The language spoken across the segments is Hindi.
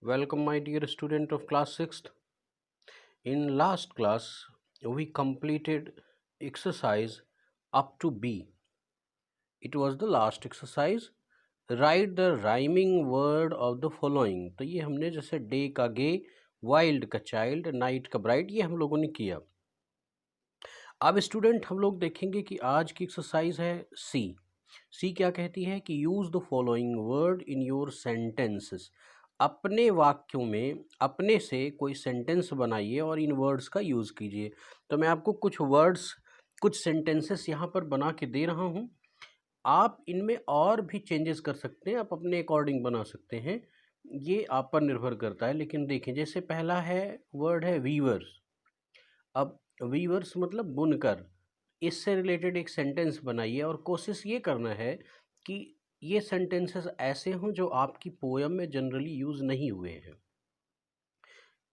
Welcome, my dear student of class 6th. In last class, we completed exercise up to B. It was the last exercise. Write the rhyming word of the following. तो ये हमने जैसे डे का गे, वाइल्ड का चाइल्ड, नाइट का ब्राइट, ये हम लोगों ने किया. अब स्टूडेंट हम लोग देखेंगे कि आज की एक्सरसाइज है सी. सी क्या कहती है कि use the following word in your sentences. अपने वाक्यों में अपने से कोई सेंटेंस बनाइए और इन वर्ड्स का यूज कीजिए. तो मैं आपको कुछ वर्ड्स, कुछ सेंटेंसेस यहाँ पर बना के दे रहा हूँ. आप इनमें और भी चेंजेस कर सकते हैं, आप अपने अकॉर्डिंग बना सकते हैं, ये आप पर निर्भर करता है. लेकिन देखें, जैसे पहला है वर्ड है वीवर्स. अब वीवर्स मतलब बुनकर. इससे रिलेटेड एक सेंटेंस बनाइए और कोशिश ये करना है कि ये सेंटेंसेस ऐसे हों जो आपकी पोयम में जनरली यूज़ नहीं हुए हैं.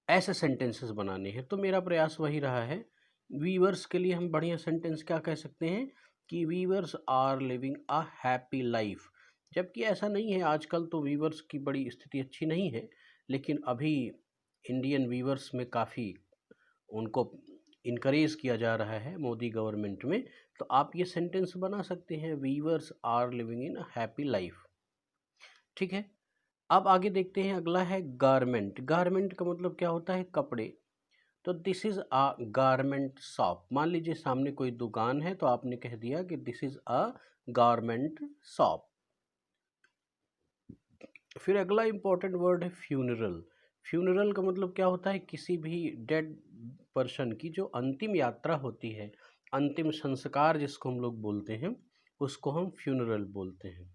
ऐसे सेंटेंसेस बनाने हैं. तो मेरा प्रयास वही रहा है. वीवर्स के लिए हम बढ़िया सेंटेंस क्या कह सकते हैं कि weavers are living a happy life. जबकि ऐसा नहीं है, आजकल तो वीवर्स की बड़ी स्थिति अच्छी नहीं है, लेकिन अभी इंडियन वीवर्स में काफ़ी उनको इनकरेज किया जा रहा है मोदी गवर्नमेंट में. तो आप ये सेंटेंस बना सकते हैं, weavers are living in a happy life. ठीक है. अब आगे देखते हैं, अगला है गारमेंट. गारमेंट का मतलब क्या होता है? कपड़े. तो this is a garment shop. मान लीजिए सामने कोई दुकान है, तो आपने कह दिया कि this is a garment shop. फिर अगला इंपॉर्टेंट वर्ड है फ्यूनरल. फ्यूनरल का मतलब क्या होता है? किसी भी डेड पर्सन की जो अंतिम यात्रा होती है, अंतिम संस्कार जिसको हम लोग बोलते हैं, उसको हम फ्यूनरल बोलते हैं.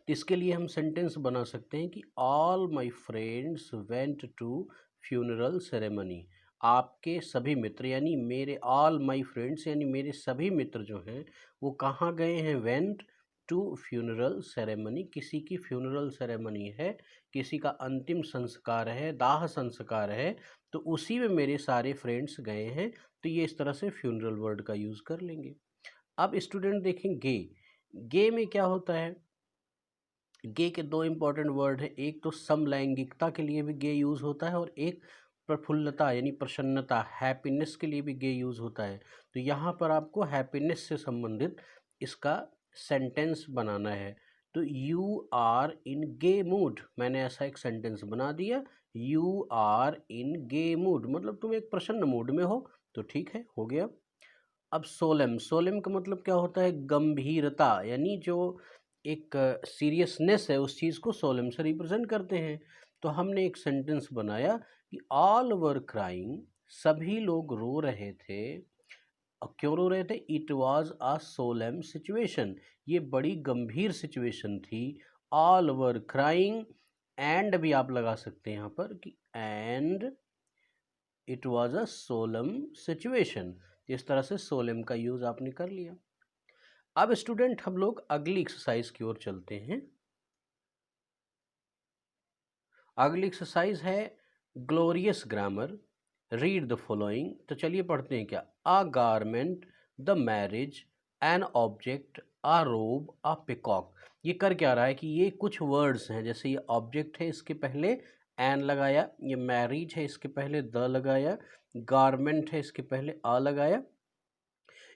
तो इसके लिए हम सेंटेंस बना सकते हैं कि all my friends went to funeral ceremony. आपके सभी मित्र, यानी मेरे, ऑल माई फ्रेंड्स यानी मेरे सभी मित्र जो हैं वो कहाँ गए हैं? Went to funeral ceremony. किसी की फ्यूनरल सेरेमनी है, किसी का अंतिम संस्कार है, दाह संस्कार है, तो उसी में मेरे सारे फ्रेंड्स गए हैं. तो ये इस तरह से फ्यूनरल वर्ड का यूज़ कर लेंगे. अब स्टूडेंट देखें गे. गे में क्या होता है? गे के दो इंपॉर्टेंट वर्ड है. एक तो समलैंगिकता के लिए भी गे यूज़ होता है, और एक प्रफुल्लता यानी प्रसन्नता, हैप्पीनेस के लिए भी गे यूज़ होता है. तो यहाँ पर आपको हैप्पीनेस से संबंधित इसका सेंटेंस बनाना है. तो you are in gay mood. मैंने ऐसा एक सेंटेंस बना दिया, you are in gay mood मतलब तुम एक प्रसन्न मूड में हो. तो ठीक है, हो गया. अब सोलेम. सोलेम का मतलब क्या होता है? गंभीरता, यानी जो एक सीरियसनेस है, उस चीज़ को सोलेम से रिप्रेजेंट करते हैं. तो हमने एक सेंटेंस बनाया कि ऑल वर क्राइंग. सभी लोग रो रहे थे. और क्यों रो रहे थे? It was a solemn situation. ये बड़ी गंभीर सिचुएशन थी. All were crying. एंड भी आप लगा सकते हैं यहाँ पर कि and it was a solemn situation. इस तरह से सोलम का यूज आपने कर लिया. अब स्टूडेंट हम लोग अगली एक्सरसाइज की ओर चलते हैं. अगली एक्सरसाइज है glorious grammar. Read the following. तो चलिए पढ़ते हैं. क्या? A garment, the marriage, an object, a robe, a peacock. ये कर क्या रहा है कि ये कुछ वर्ड्स हैं. जैसे ये ऑब्जेक्ट है, इसके पहले एन लगाया. ये मैरिज है, इसके पहले द लगाया. गारमेंट है, इसके पहले अ लगाया.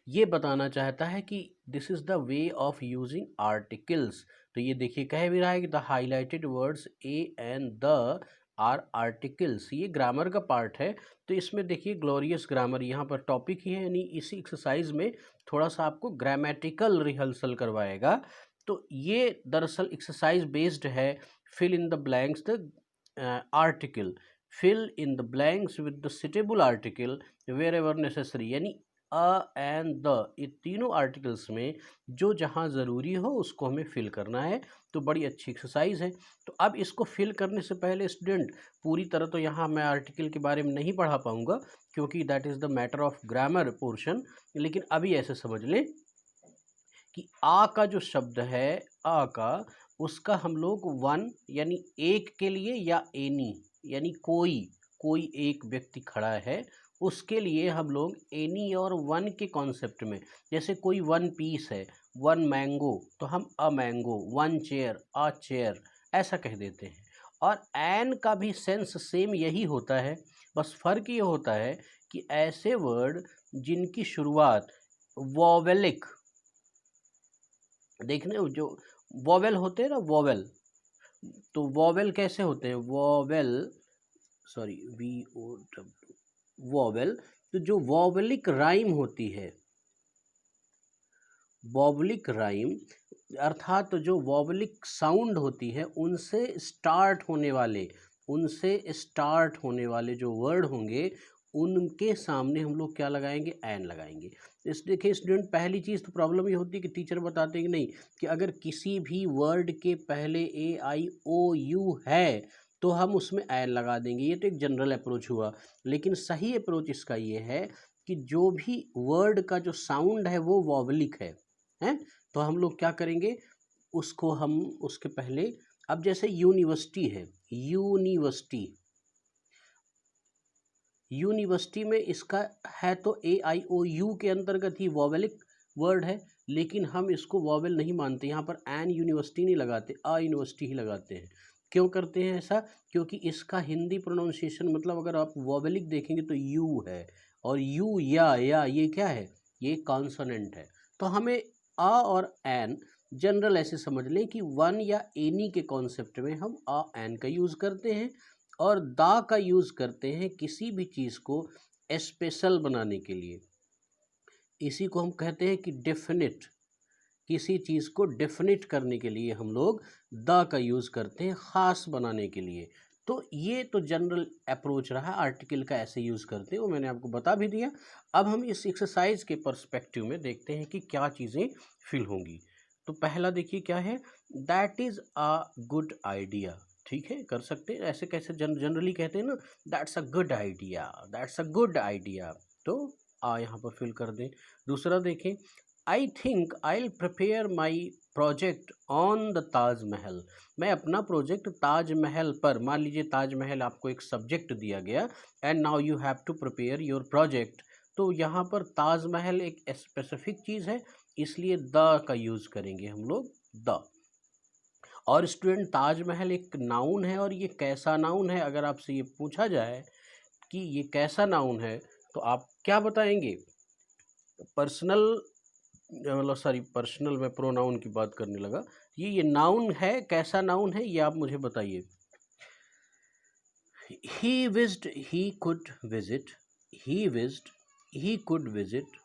ये बताना चाहता है कि this is the way of using articles. तो ये देखिए कह भी रहा है कि the highlighted words a and the are articles. ये ग्रामर का पार्ट है. तो इसमें देखिए ग्लोरियस ग्रामर यहाँ पर टॉपिक ही है, यानी इसी एक्सरसाइज में थोड़ा सा आपको ग्रामेटिकल रिहर्सल करवाएगा. तो ये दरअसल एक्सरसाइज बेस्ड है. Fill in the blanks the article. Fill in the blanks with the suitable article wherever necessary. यानी अ एंड द, ये तीनों आर्टिकल्स में जो जहाँ ज़रूरी हो उसको हमें फिल करना है. तो बड़ी अच्छी एक्सरसाइज है. तो अब इसको फिल करने से पहले स्टूडेंट, पूरी तरह तो यहाँ मैं आर्टिकल के बारे में नहीं पढ़ा पाऊँगा, क्योंकि that is the matter of grammar portion. लेकिन अभी ऐसे समझ लें कि आ का जो शब्द है, आ का, उसका हम लोग वन यानी एक के लिए, या एनी यानी कोई, कोई एक व्यक्ति खड़ा है, उसके लिए हम लोग एनी और वन के कॉन्सेप्ट में, जैसे कोई वन पीस है, वन मैंगो, तो हम a mango, one chair, a chair, ऐसा कह देते हैं. और एन का भी सेंस सेम यही होता है, बस फर्क ये होता है कि ऐसे वर्ड जिनकी शुरुआत वोवेलिक, देखने जो वोवेल होते हैं ना, वोवेल, तो वोवेल कैसे होते हैं, vowel, sorry V O W, vowel, तो जो वोवेलिक राइम होती है, वोवेलिक राइम अर्थात तो जो वोवेलिक साउंड होती है, उनसे स्टार्ट होने वाले जो वर्ड होंगे, उनके सामने हम लोग क्या लगाएंगे, एन लगाएंगे। इस देखिए स्टूडेंट, पहली चीज़ तो प्रॉब्लम ये होती है कि टीचर बताते हैं कि नहीं, कि अगर किसी भी वर्ड के पहले ए आई ओ यू है तो हम उसमें एन लगा देंगे, ये तो एक जनरल अप्रोच हुआ। लेकिन सही अप्रोच इसका ये है कि जो भी वर्ड का जो साउंड है वो वोवेलिक है, तो हम लोग क्या करेंगे, उसको हम उसके पहले, अब जैसे यूनिवर्सिटी है, यूनिवर्सिटी में इसका है तो ए आई ओ यू के अंतर्गत ही वोवेलिक वर्ड है, लेकिन हम इसको वोवेल नहीं मानते, यहाँ पर एन यूनिवर्सिटी नहीं लगाते, आ यूनिवर्सिटी ही लगाते हैं। क्यों करते हैं ऐसा, क्योंकि इसका हिंदी प्रोनाउंसिएशन मतलब अगर आप वोवेलिक देखेंगे तो यू है, और यू या ये क्या है, ये कॉन्सोनेंट है। तो हमें आ और एन जनरल ऐसे समझ लें कि वन या एनी के कॉन्सेप्ट में हम आ एन का यूज़ करते हैं, और दा का यूज़ करते हैं किसी भी चीज़ को स्पेशल बनाने के लिए। इसी को हम कहते हैं कि डेफिनिट, किसी चीज़ को डेफिनिट करने के लिए हम लोग द का यूज़ करते हैं, ख़ास बनाने के लिए। तो ये तो जनरल अप्रोच रहा, आर्टिकल का ऐसे यूज़ करते हैं, वो मैंने आपको बता भी दिया। अब हम इस एक्सरसाइज के पर्सपेक्टिव में देखते हैं कि क्या चीज़ें फिल होंगी। तो पहला देखिए क्या है, that is a good idea. ठीक है, कर सकते हैं ऐसे, कैसे जनरली कहते हैं ना, that's a good idea, that's a good idea, तो आ यहाँ पर फिल कर दें। दूसरा देखें, I think I will prepare my project on the Taj Mahal. मैं अपना प्रोजेक्ट ताजमहल पर, मान लीजिए ताजमहल आपको एक सब्जेक्ट दिया गया, and now you have to prepare your project, तो यहाँ पर ताजमहल एक स्पेसिफिक चीज़ है, इसलिए द का यूज़ करेंगे हम लोग, द। और स्टूडेंट, ताजमहल एक नाउन है, और ये कैसा नाउन है, अगर आपसे ये पूछा जाए कि ये कैसा नाउन है, तो आप क्या बताएंगे, पर्सनल, मतलब सॉरी, पर्सनल में प्रोनाउन की बात करने लगा, ये नाउन है, कैसा नाउन है, ये आप मुझे बताइए। He wished, he could visit, he wished, he could visit,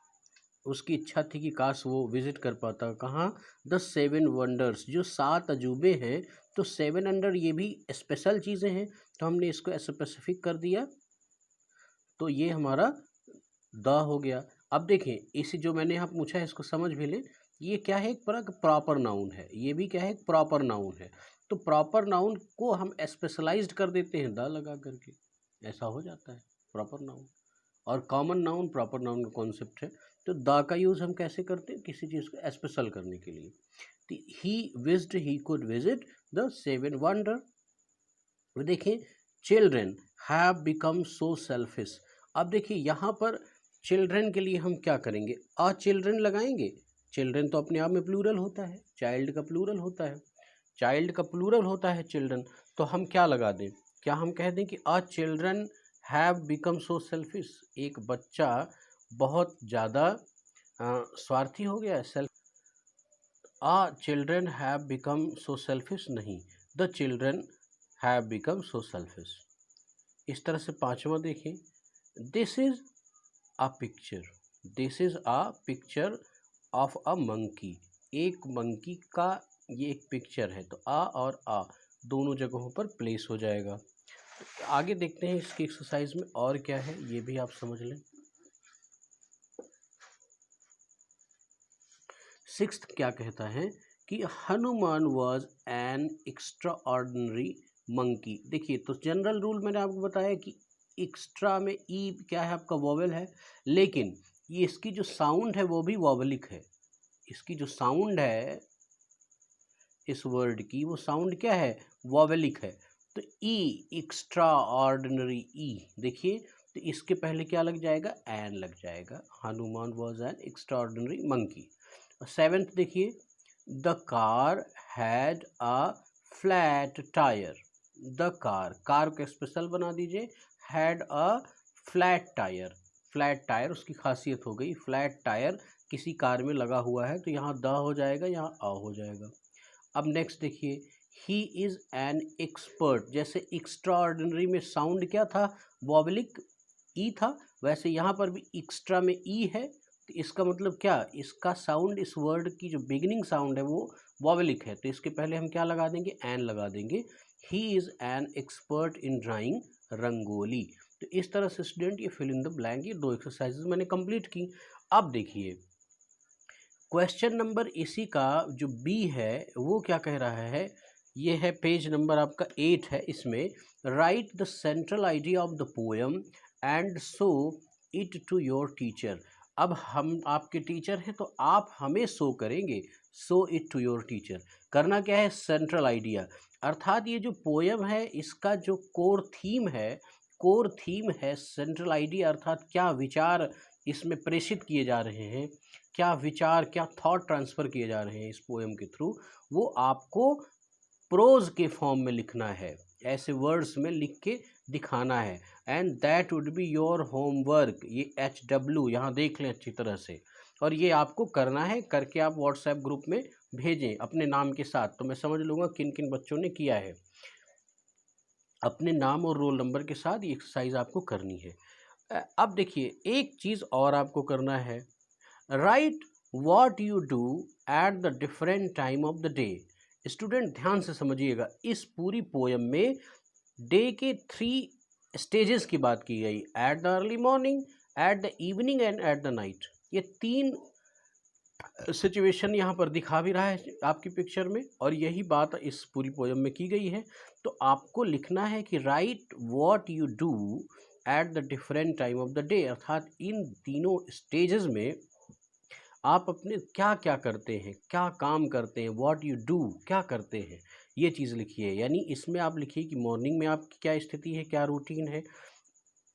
उसकी इच्छा थी कि काश वो विजिट कर पाता, कहाँ, द सेवन वंडर्स, जो 7 अजूबे हैं, तो 7 अंडर ये भी स्पेशल चीज़ें हैं, तो हमने इसको स्पेसिफिक कर दिया, तो ये हमारा द हो गया। अब देखें, इसी जो मैंने यहाँ पूछा है इसको समझ भी लें, ये क्या है, एक प्रॉपर नाउन है, ये भी क्या है, एक प्रॉपर नाउन है, तो प्रॉपर नाउन को हम स्पेशलाइज्ड कर देते हैं द लगा करके, ऐसा हो जाता है प्रॉपर नाउन। और कॉमन नाउन प्रॉपर नाउन का कॉन्सेप्ट है, तो द का यूज़ हम कैसे करते हैं, किसी चीज़ को स्पेशल करने के लिए। He wished, he could visit the 7 wonder. देखिए, children have become so selfish. अब देखिए यहाँ पर चिल्ड्रेन के लिए हम क्या करेंगे, आ चिल्ड्रेन लगाएंगे, चिल्ड्रेन तो अपने आप में प्लूरल होता है, चाइल्ड का प्लूरल होता है, चाइल्ड का प्लूरल होता है चिल्ड्रन, तो हम क्या लगा दें, क्या हम कह दें कि a children have become so selfish, एक बच्चा बहुत ज़्यादा स्वार्थी हो गया है, self, a children have become so selfish नहीं, the children have become so selfish. इस तरह से पांचवा देखें, this is a picture, this is a picture of a monkey, एक मंकी का ये एक पिक्चर है, तो आ और आ दोनों जगहों पर प्लेस हो जाएगा। तो आगे देखते हैं इसकी एक्सरसाइज में और क्या है, ये भी आप समझ लें। 6th क्या कहता है कि Hanuman was an extra ordinary monkey. देखिए, तो जनरल रूल मैंने आपको बताया कि एक्स्ट्रा में ई क्या है, आपका वॉवेल है, लेकिन ये इसकी जो साउंड है वो भी वॉवेलिक है, इसकी जो साउंड है इस वर्ड की, वो साउंड क्या है, वॉवेलिक है। तो ई, एक्स्ट्रा ऑर्डिनरी ई, देखिए, तो इसके पहले क्या लग जाएगा, एन लग जाएगा, Hanuman was an extra ordinary monkey. 7th देखिए, the car had a flat tyre, the car, car को स्पेशल बना दीजिए, had a flat tyre, flat tyre उसकी खासियत हो गई, फ्लैट टायर किसी कार में लगा हुआ है, तो यहाँ द हो जाएगा, यहाँ अ हो जाएगा। अब नेक्स्ट देखिए, ही इज़ एन एक्सपर्ट, जैसे एक्स्ट्रा ऑर्डिनरी में साउंड क्या था, वॉबलिक ई था, वैसे यहाँ पर भी एक्स्ट्रा में ई है, तो इसका मतलब क्या, इसका साउंड, इस वर्ड की जो बिगिनिंग साउंड है वो वॉबलिक है, तो इसके पहले हम क्या लगा देंगे, एन लगा देंगे। He is an expert in drawing rangoli. तो इस तरह से स्टूडेंट ये फिल इन द ब्लैंक, ये 2 एक्सरसाइजेज मैंने कंप्लीट की। अब देखिए क्वेश्चन नंबर इसी का जो बी है वो क्या कह रहा है, ये है पेज नंबर आपका 8 है, इसमें write the central idea of the poem and show it to your teacher. अब हम आपके टीचर हैं तो आप हमें शो करेंगे, show it to your teacher. करना क्या है, सेंट्रल आइडिया, अर्थात ये जो पोएम है इसका जो कोर थीम है सेंट्रल आइडिया, अर्थात क्या विचार इसमें प्रेषित किए जा रहे हैं, क्या विचार, क्या थॉट ट्रांसफ़र किए जा रहे हैं इस पोएम के थ्रू, वो आपको प्रोज के फॉर्म में लिखना है, ऐसे वर्ड्स में लिख के दिखाना है। And that would be your homework, ये HW यहाँ देख लें अच्छी तरह से, और ये आपको करना है, करके आप व्हाट्सएप ग्रुप में भेजें अपने नाम के साथ, तो मैं समझ लूँगा किन किन बच्चों ने किया है। अपने नाम और रोल नंबर के साथ ये एक्सरसाइज आपको करनी है। अब देखिए एक चीज़ और आपको करना है, right what you do at the different time of the day. Student ध्यान से समझिएगा, इस पूरी पोएम में डे के 3 स्टेजेस की बात की गई, at the early morning, at the evening and at the night. ये 3 सिचुएशन यहाँ पर दिखा भी रहा है आपकी पिक्चर में, और यही बात इस पूरी पोएम में की गई है। तो आपको लिखना है कि right what you do at the different time of the day, अर्थात इन तीनों स्टेजेस में आप अपने क्या क्या करते हैं, क्या काम करते हैं, व्हाट यू डू क्या करते हैं, ये चीज़ लिखिए। यानी इसमें आप लिखिए कि मॉर्निंग में आपकी क्या स्थिति है, क्या रूटीन है,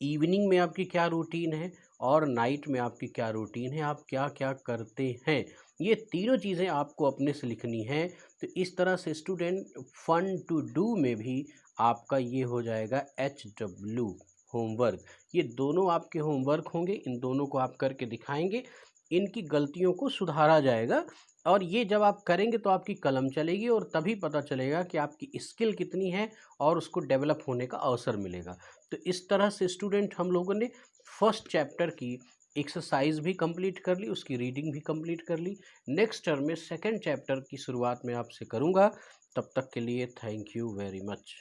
इवनिंग में आपकी क्या रूटीन है, और नाइट में आपकी क्या रूटीन है, आप क्या क्या करते हैं। ये तीनों चीज़ें आपको अपने से लिखनी हैं। तो इस तरह से स्टूडेंट फन टू डू में भी आपका ये हो जाएगा HW होमवर्क। ये दोनों आपके होमवर्क होंगे, इन दोनों को आप करके दिखाएंगे, इनकी गलतियों को सुधारा जाएगा, और ये जब आप करेंगे तो आपकी कलम चलेगी, और तभी पता चलेगा कि आपकी स्किल कितनी है और उसको डेवलप होने का अवसर मिलेगा। तो इस तरह से स्टूडेंट हम लोगों ने फर्स्ट चैप्टर की एक्सरसाइज भी कंप्लीट कर ली, उसकी रीडिंग भी कंप्लीट कर ली। नेक्स्ट टर्म में सेकंड चैप्टर की शुरुआत में आपसे करूँगा। तब तक के लिए थैंक यू वेरी मच।